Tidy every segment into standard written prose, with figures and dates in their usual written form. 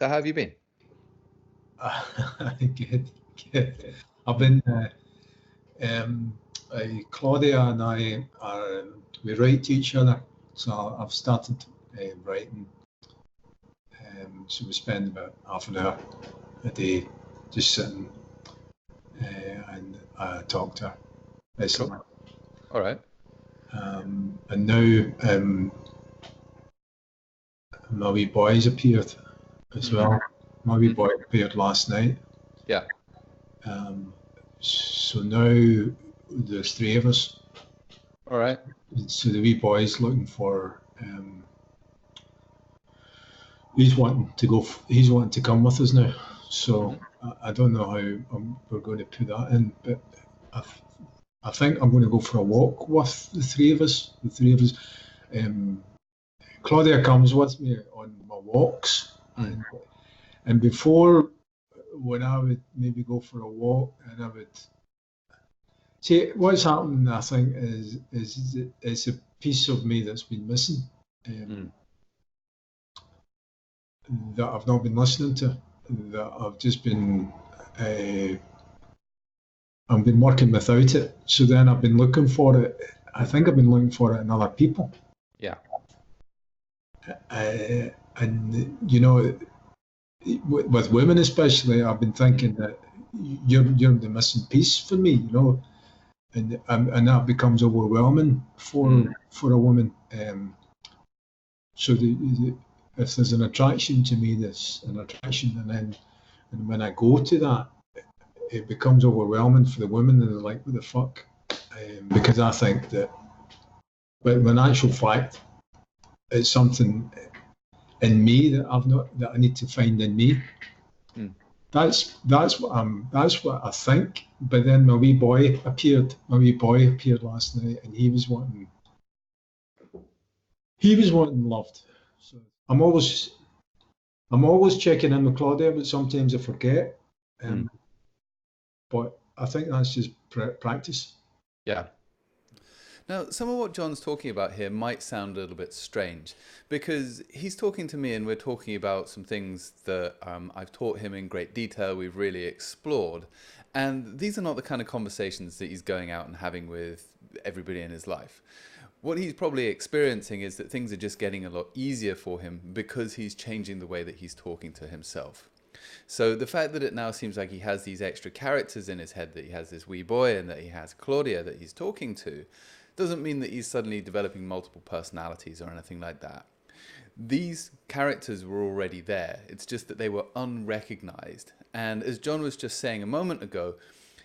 So how have you been? Good, good. I've been, Claudia and I we write to each other. So I've started writing. So we spend about half an hour a day just sitting and talk to her, basically. Cool. All right. And now my wee boy's appeared as well. My wee boy appeared last night. Yeah. So now there's three of us. All right. So the wee boy's looking for. He's wanting to come with us now. So I don't know how we're going to put that in, but I think I'm going to go for a walk with the three of us. Claudia comes with me on my walks, and before, when I would maybe go for a walk, and I would see what's happened. I think is it's a piece of me that's been missing. That I've not been listening to, that I've just been I've been working without it. So then I've been looking for it. I think I've been looking for it in other people. Yeah. And you know, with women especially, I've been thinking that you're the missing piece for me, you know, and that becomes overwhelming for a woman. So if there's an attraction to me, there's an attraction, and when I go to that, it becomes overwhelming for the women, and they're like, what the fuck? Because I think that, but in actual fact, it's something in me that I need to find in me. That's what I think. But then my wee boy appeared last night, and he was wanting loved. So I'm always checking in with Claudia, but sometimes I forget. But I think that's just practice. Yeah. Now, some of what John's talking about here might sound a little bit strange, because he's talking to me and we're talking about some things that I've taught him in great detail, we've really explored. And these are not the kind of conversations that he's going out and having with everybody in his life. What he's probably experiencing is that things are just getting a lot easier for him because he's changing the way that he's talking to himself. So the fact that it now seems like he has these extra characters in his head, that he has this wee boy and that he has Claudia that he's talking to, doesn't mean that he's suddenly developing multiple personalities or anything like that. These characters were already there. It's just that they were unrecognized. And as John was just saying a moment ago,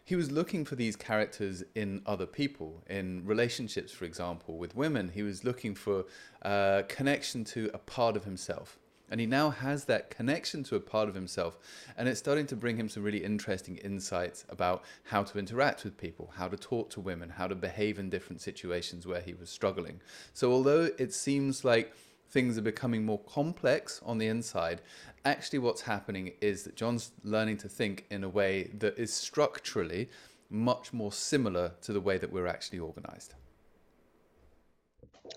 he was looking for these characters in other people, in relationships, for example, with women. He was looking for a connection to a part of himself. And he now has that connection to a part of himself, and it's starting to bring him some really interesting insights about how to interact with people, how to talk to women, how to behave in different situations where he was struggling. So although it seems like things are becoming more complex on the inside, actually what's happening is that John's learning to think in a way that is structurally much more similar to the way that we're actually organized.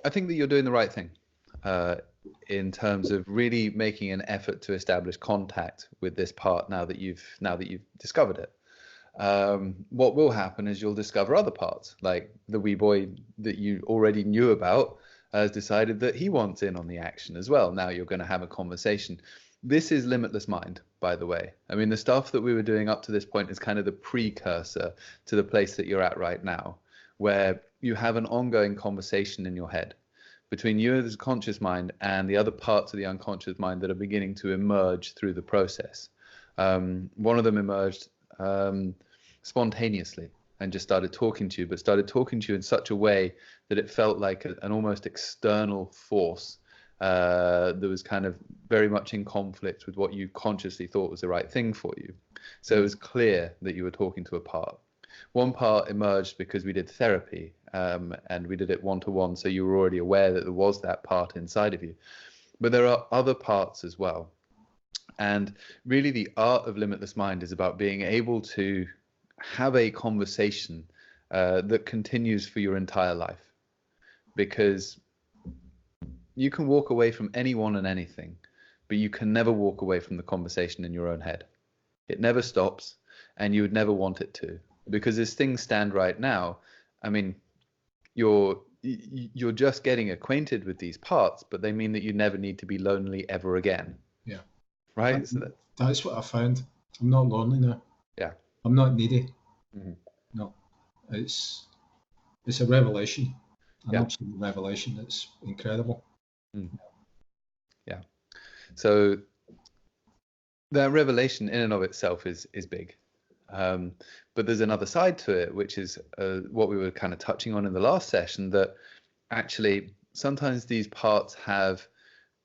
I think that you're doing the right thing. In terms of really making an effort to establish contact with this part now that you've discovered it. What will happen is you'll discover other parts, like the wee boy that you already knew about has decided that he wants in on the action as well. Now you're going to have a conversation. This is Limitless Mind, by the way. I mean, the stuff that we were doing up to this point is kind of the precursor to the place that you're at right now, where you have an ongoing conversation in your head between you as a conscious mind and the other parts of the unconscious mind that are beginning to emerge through the process. One of them emerged spontaneously and just started talking to you, but started talking to you in such a way that it felt like an almost external force that was kind of very much in conflict with what you consciously thought was the right thing for you. So it was clear that you were talking to a part. One part emerged because we did therapy, and we did it one-to-one, so you were already aware that there was that part inside of you. But there are other parts as well. And really the art of Limitless Mind is about being able to have a conversation that continues for your entire life. Because you can walk away from anyone and anything, but you can never walk away from the conversation in your own head. It never stops, and you would never want it to, because as things stand right now, I mean, you're just getting acquainted with these parts, but they mean that you never need to be lonely ever again. Yeah. Right? That's what I found. I'm not lonely now. Yeah. I'm not needy. Mm-hmm. No. It's a revelation. An Yeah. absolute revelation. It's incredible. Mm. Yeah. So that revelation in and of itself is big. But there's another side to it, which is what we were kind of touching on in the last session, that actually sometimes these parts have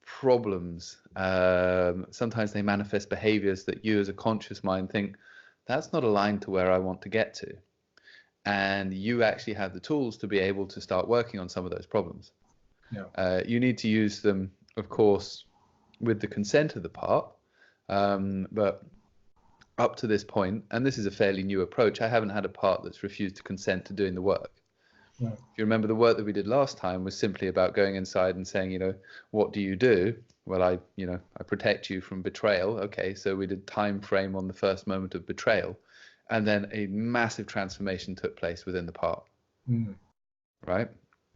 problems. Sometimes they manifest behaviors that you as a conscious mind think, that's not aligned to where I want to get to. And you actually have the tools to be able to start working on some of those problems. Yeah. You need to use them, of course, with the consent of the part. But up to this point, and this is a fairly new approach, I haven't had a part that's refused to consent to doing the work. Right. If you remember, the work that we did last time was simply about going inside and saying, what do you do? Well, I protect you from betrayal. Okay, so we did time frame on the first moment of betrayal, and then a massive transformation took place within the part. Mm. Right?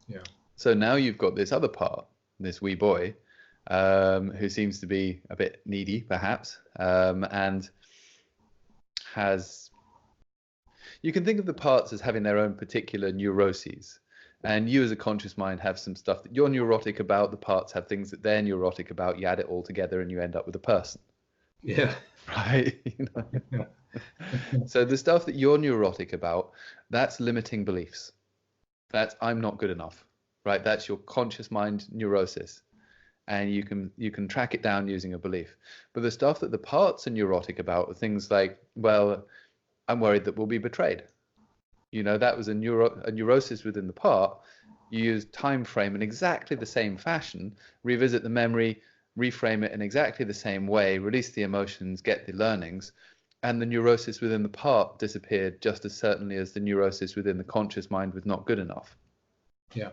Yeah. So now you've got this other part, this wee boy, who seems to be a bit needy, perhaps, and has... You can think of the parts as having their own particular neuroses. And you as a conscious mind have some stuff that you're neurotic about. The parts have things that they're neurotic about. You add it all together and you end up with a person. Yeah. Right? Yeah. So the stuff that you're neurotic about, that's limiting beliefs. That's I'm not good enough. Right? That's your conscious mind neurosis. And you can track it down using a belief. But the stuff that the parts are neurotic about are things like, well, I'm worried that we'll be betrayed. That was a neurosis within the part. You use time frame in exactly the same fashion, revisit the memory, reframe it in exactly the same way, release the emotions, get the learnings, and the neurosis within the part disappeared just as certainly as the neurosis within the conscious mind was not good enough. Yeah.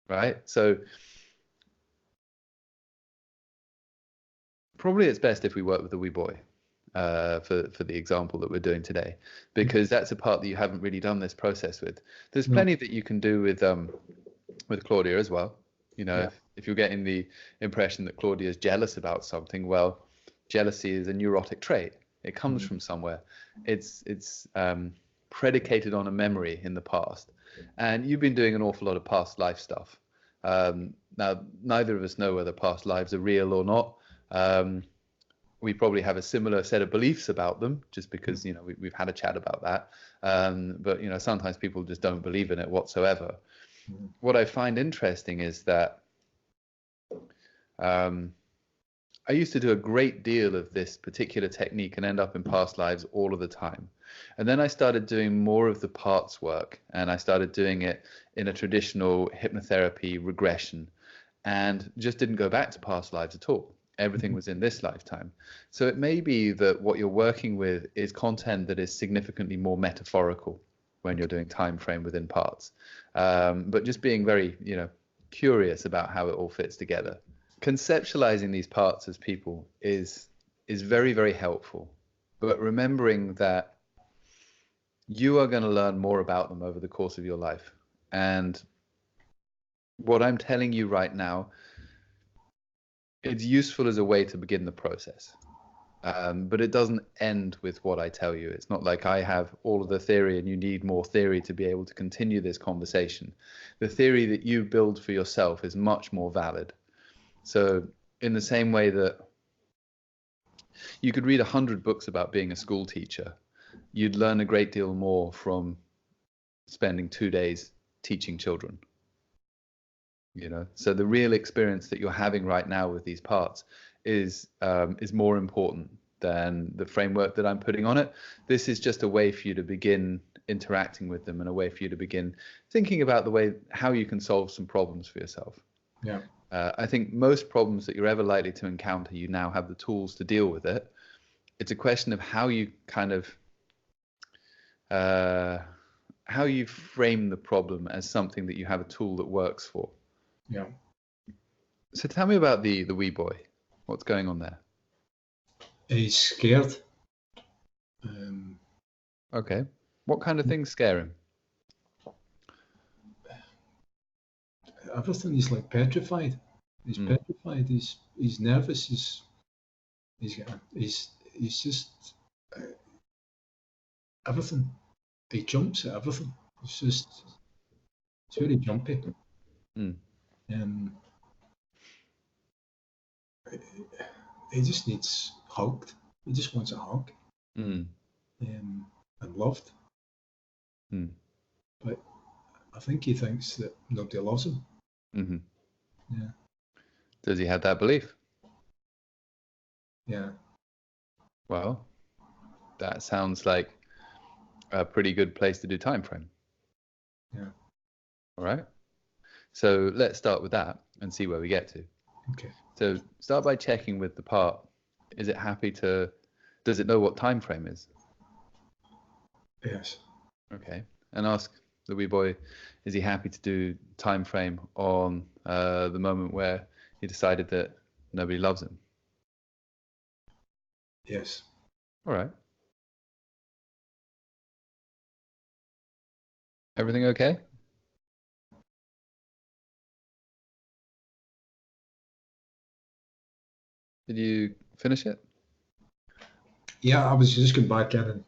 Right? So probably it's best if we work with the wee boy. For the example that we're doing today, because that's a part that you haven't really done this process with. There's plenty that you can do with Claudia as well. If you're getting the impression that Claudia is jealous about something, well, jealousy is a neurotic trait. It comes from somewhere. It's predicated on a memory in the past, and you've been doing an awful lot of past life stuff. Now, neither of us know whether past lives are real or not. We probably have a similar set of beliefs about them, just because we've had a chat about that. But sometimes people just don't believe in it whatsoever. What I find interesting is that I used to do a great deal of this particular technique and end up in past lives all of the time. And then I started doing more of the parts work, and I started doing it in a traditional hypnotherapy regression, and just didn't go back to past lives at all. Everything was in this lifetime. So it may be that what you're working with is content that is significantly more metaphorical when you're doing time frame within parts. But just being very, curious about how it all fits together. Conceptualizing these parts as people is very, very helpful. But remembering that you are going to learn more about them over the course of your life. And what I'm telling you right now, it's useful as a way to begin the process. But it doesn't end with what I tell you. It's not like I have all of the theory and you need more theory to be able to continue this conversation. The theory that you build for yourself is much more valid. So in the same way that you could read 100 books about being a school teacher, you'd learn a great deal more from spending 2 days teaching children. So the real experience that you're having right now with these parts is more important than the framework that I'm putting on it. This is just a way for you to begin interacting with them, and a way for you to begin thinking about how you can solve some problems for yourself. Yeah. I think most problems that you're ever likely to encounter, you now have the tools to deal with it. It's a question of how you kind of how you frame the problem as something that you have a tool that works for. Yeah. So tell me about the wee boy. What's going on there? He's scared. Okay. What kind of things scare him? Everything. He's like petrified. He's petrified. He's nervous. He's just everything. He jumps at everything. It's very jumpy. He just needs hugged. He just wants a hug. And loved. But I think he thinks that nobody loves him. Yeah. Does he have that belief? Yeah. Well, that sounds like a pretty good place to do time frame. Yeah. All right. So let's start with that and see where we get to. Okay. So start by checking with the part. Is it happy to? Does it know what time frame is? Yes. Okay. And ask the wee boy, is he happy to do time frame on the moment where he decided that nobody loves him? Yes. All right. Everything okay? Did you finish it? Yeah, I was just going back in, and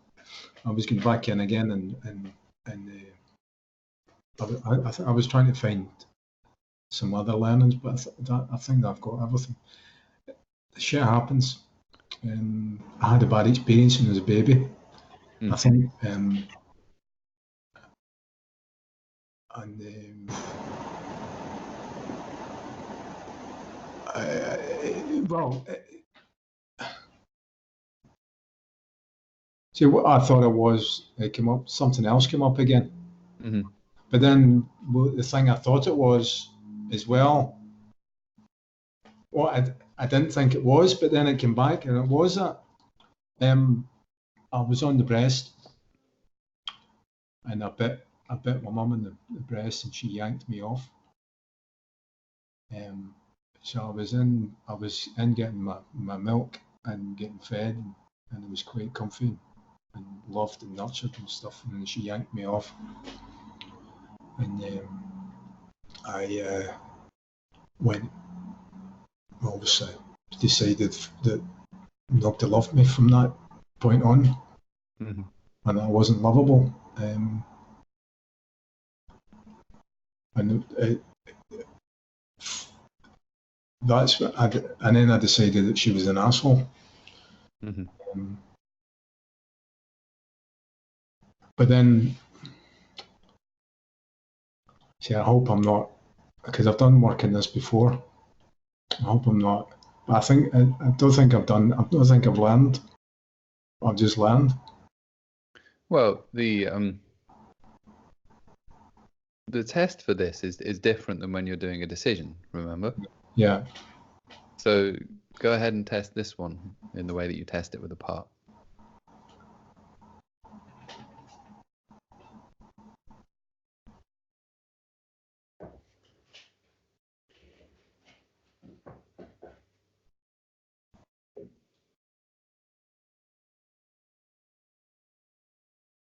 I was going back in again, and I was trying to find some other learnings, but I think I've got everything. Shit happens. I had a bad experience when I was a baby. I think, see, what I thought it was, it came up, something else came up again. But then the thing I thought it was as well, what I didn't think it was, but then it came back and it was that. I was on the breast, and I bit my mum in the breast, and she yanked me off. So I was in getting my milk and getting fed, and it was quite comfy and loved and nurtured and stuff. And then she yanked me off, and I went, obviously decided that nobody loved me from that point on, and I wasn't lovable. And that's what and then I decided that she was an asshole. But then, see, I hope I'm not, because I've done work in this before. I hope I'm not. But I don't think I've done. I don't think I've learned. I've just learned. Well, the test for this is different than when you're doing a decision, remember? Yeah. So go ahead and test this one in the way that you test it with a part.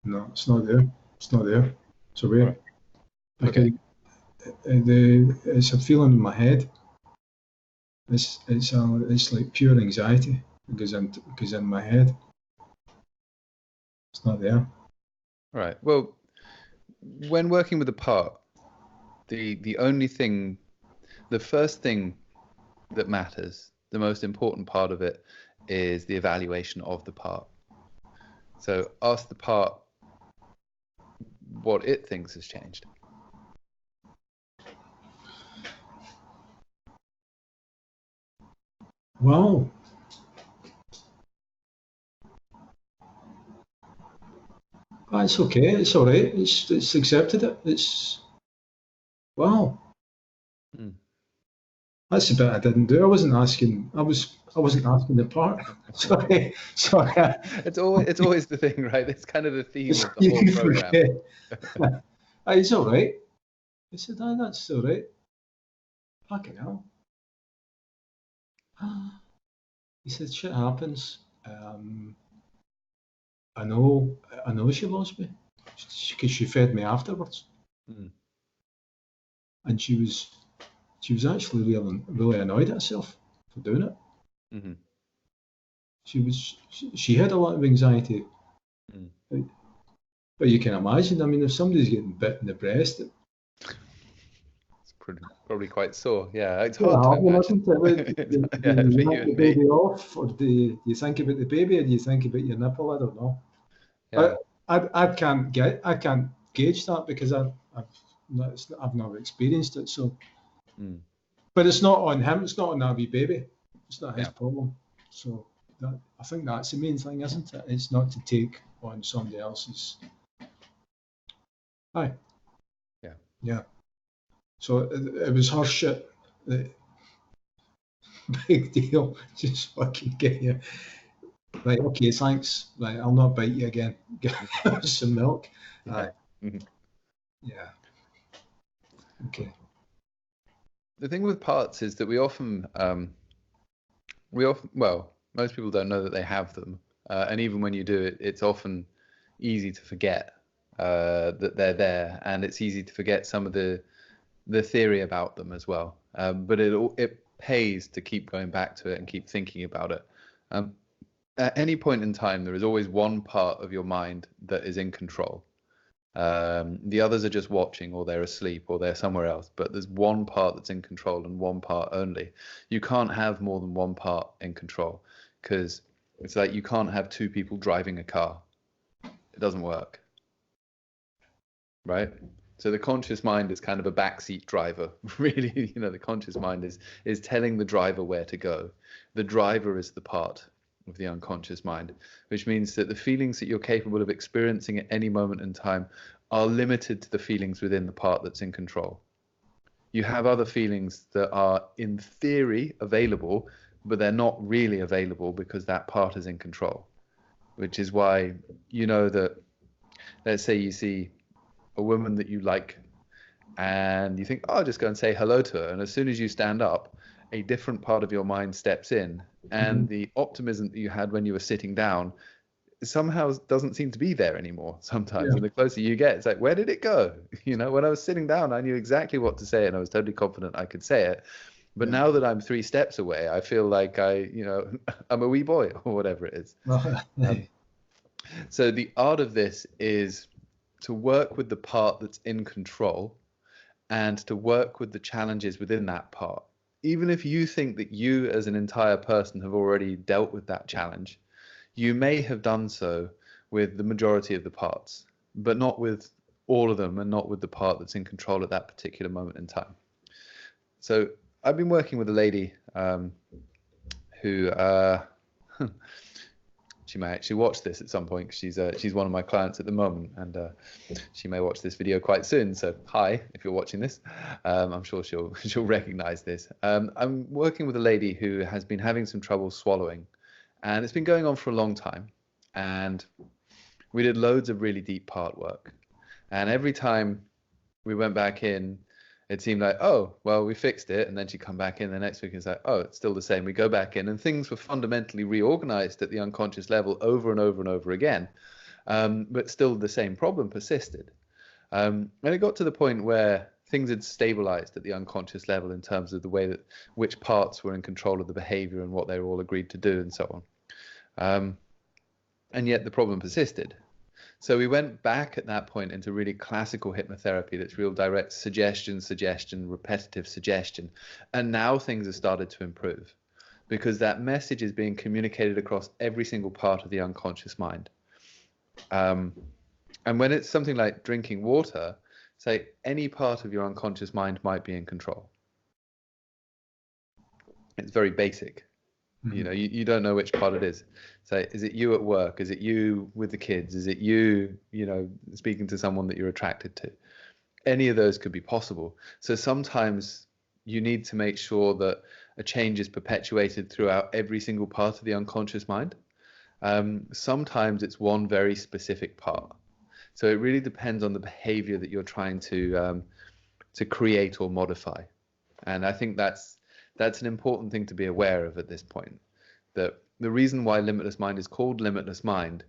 No, it's not there. It's not there. It's weird. Right. Okay. It's a feeling in my head. It's like pure anxiety because in my head. It's not there. Right. Well, when working with a part, the only thing, the first thing that matters, the most important part of it, is the evaluation of the part. So ask the part what it thinks has changed. Wow. It's okay. It's all right. It's accepted it. It's wow. That's the bit I didn't do. I wasn't asking. I wasn't asking the part. Sorry. It's always the thing, right? It's kind of the theme of the whole program. It's all right. I said, that's all right. Fucking hell. He said, shit happens. I know she loves me because she fed me afterwards, Mm. and she was actually really annoyed at herself for doing it. Mm-hmm. She had a lot of anxiety, Mm. but you can imagine. I mean, if somebody's getting bit in the breast, It's probably quite sore. Yeah, it's yeah, hard to well, imagine. isn't it? Do Yeah, you for knock you the and me. baby off, or do you think about the baby, or do you think about your nipple? I don't know. Yeah. I can't gauge that because I've never experienced it. So, Mm. but it's not on him. It's not on that wee baby. It's not his Yeah. problem. So I think that's the main thing, isn't it? It's not to take on somebody else's. Aye, Yeah. yeah. So it was her shit. Big deal. Just fucking get you. Right, okay, thanks. Right, I'll not bite you again. Get some milk. Yeah. Aye, Mhm. yeah. Okay. The thing with parts is that we often, well, most people don't know that they have them, and even when you do it, it's often easy to forget that they're there, and it's easy to forget some of the theory about them as well. But it pays to keep going back to it and keep thinking about it. Um, at any point in time, there is always one part of your mind that is in control. The others are just watching, or they're asleep, or they're somewhere else. But there's one part that's in control and one part only. You can't have more than one part in control because it's like you can't have two people driving a car. It doesn't work, right? So the conscious mind is kind of a backseat driver. Really, the conscious mind is telling the driver where to go. The driver is the part of the unconscious mind, which means that the feelings that you're capable of experiencing at any moment in time are limited to the feelings within the part that's in control. You have other feelings that are in theory available, but they're not really available because that part is in control, which is why that, let's say you see a woman that you like and you think, oh, I'll just go and say hello to her. And as soon as you stand up, a different part of your mind steps in. Mhm. And the optimism that you had when you were sitting down somehow doesn't seem to be there anymore sometimes. Yeah. And the closer you get, it's like, where did it go? When I was sitting down, I knew exactly what to say and I was totally confident I could say it. But Yeah. now that I'm 3 steps away, I feel like I'm a wee boy or whatever it is. Um, so the art of this is to work with the part that's in control and to work with the challenges within that part. Even if you think that you as an entire person have already dealt with that challenge, you may have done so with the majority of the parts, but not with all of them and not with the part that's in control at that particular moment in time. So I've been working with a lady who she may actually watch this at some point 'cause she's one of my clients at the moment, and she may watch this video quite soon. So hi, if you're watching this, I'm sure she'll recognize this. I'm working with a lady who has been having some trouble swallowing, and it's been going on for a long time. And we did loads of really deep part work, and every time we went back in, it seemed like, oh, well, we fixed it. And then she'd come back in the next week and say, oh, it's still the same. We go back in and things were fundamentally reorganized at the unconscious level over and over and over again. But still the same problem persisted. And it got to the point where things had stabilized at the unconscious level in terms of the way that which parts were in control of the behavior and what they were all agreed to do and so on. And yet the problem persisted. So we went back at that point into really classical hypnotherapy that's real direct suggestion, repetitive suggestion. And now things have started to improve because that message is being communicated across every single part of the unconscious mind. And when it's something like drinking water, say any part of your unconscious mind might be in control. It's very basic. You don't know which part it is. So is it you at work? Is it you with the kids? Is it you, speaking to someone that you're attracted to? Any of those could be possible. So sometimes you need to make sure that a change is perpetuated throughout every single part of the unconscious mind. Sometimes it's one very specific part. So it really depends on the behavior that you're trying to create or modify. And I think that's an important thing to be aware of at this point, that the reason why Limitless Mind is called Limitless Mind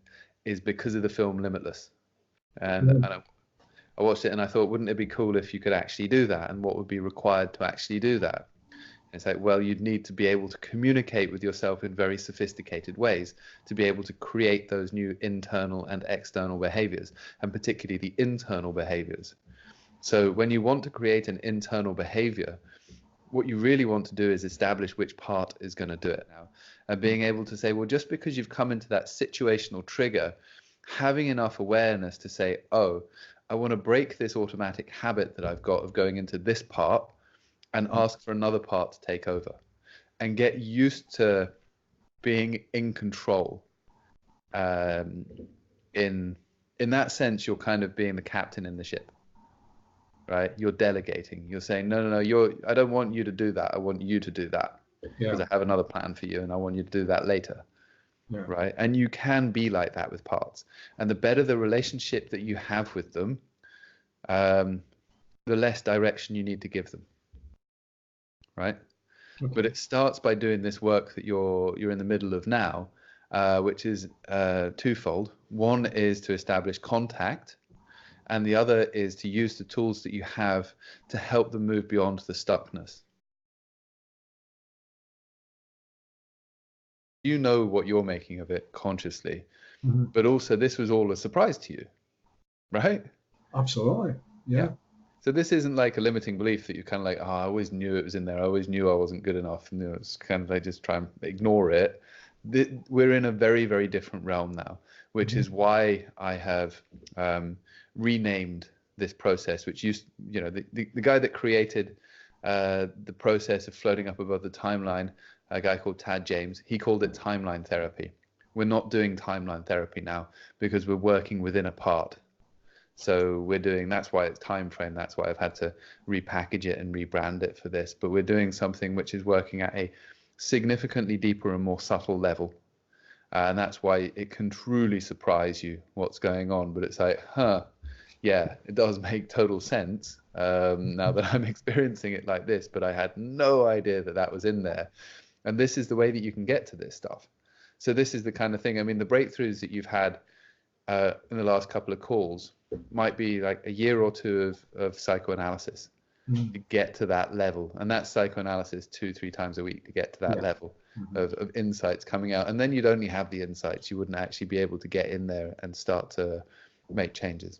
is because of the film Limitless. And I watched it and I thought, wouldn't it be cool if you could actually do that? And what would be required to actually do that? And it's like, well, you'd need to be able to communicate with yourself in very sophisticated ways to be able to create those new internal and external behaviors, and particularly the internal behaviors. So when you want to create an internal behavior, what you really want to do is establish which part is going to do it now. And being able to say, well, just because you've come into that situational trigger, having enough awareness to say, oh, I want to break this automatic habit that I've got of going into this part and ask for another part to take over, and get used to being in control. In that sense, you're kind of being the captain in the ship, right? You're delegating. You're saying, no, I don't want you to do that. I want you to do that because I have another plan for you, and I want you to do that later. Yeah. Right? And you can be like that with parts. And the better the relationship that you have with them, the less direction you need to give them. Right? Okay. But it starts by doing this work that you're in the middle of now, which is twofold. One is to establish contact, and the other is to use the tools that you have to help them move beyond the stuckness. You know what you're making of it consciously, but also this was all a surprise to you, right? Absolutely, yeah. So this isn't like a limiting belief that you kind of like, oh, I always knew it was in there. I always knew I wasn't good enough. And it's kind of like just try and ignore it. We're in a very, very different realm now, which is why I have renamed this process, which the guy that created the process of floating up above the timeline, a guy called Tad James, he called it timeline therapy. We're not doing timeline therapy now because we're working within a part. So that's why it's time frame. That's why I've had to repackage it and rebrand it for this. But we're doing something which is working at a significantly deeper and more subtle level. And that's why it can truly surprise you what's going on. But it's like, yeah, it does make total sense now that I'm experiencing it like this. But I had no idea that was in there. And this is the way that you can get to this stuff. So this is the kind of thing, I mean, the breakthroughs that you've had in the last couple of calls might be like a year or two of psychoanalysis to get to that level. And that's psychoanalysis 2-3 times a week to get to that level of insights coming out. And then you'd only have the insights. You wouldn't actually be able to get in there and start to make changes.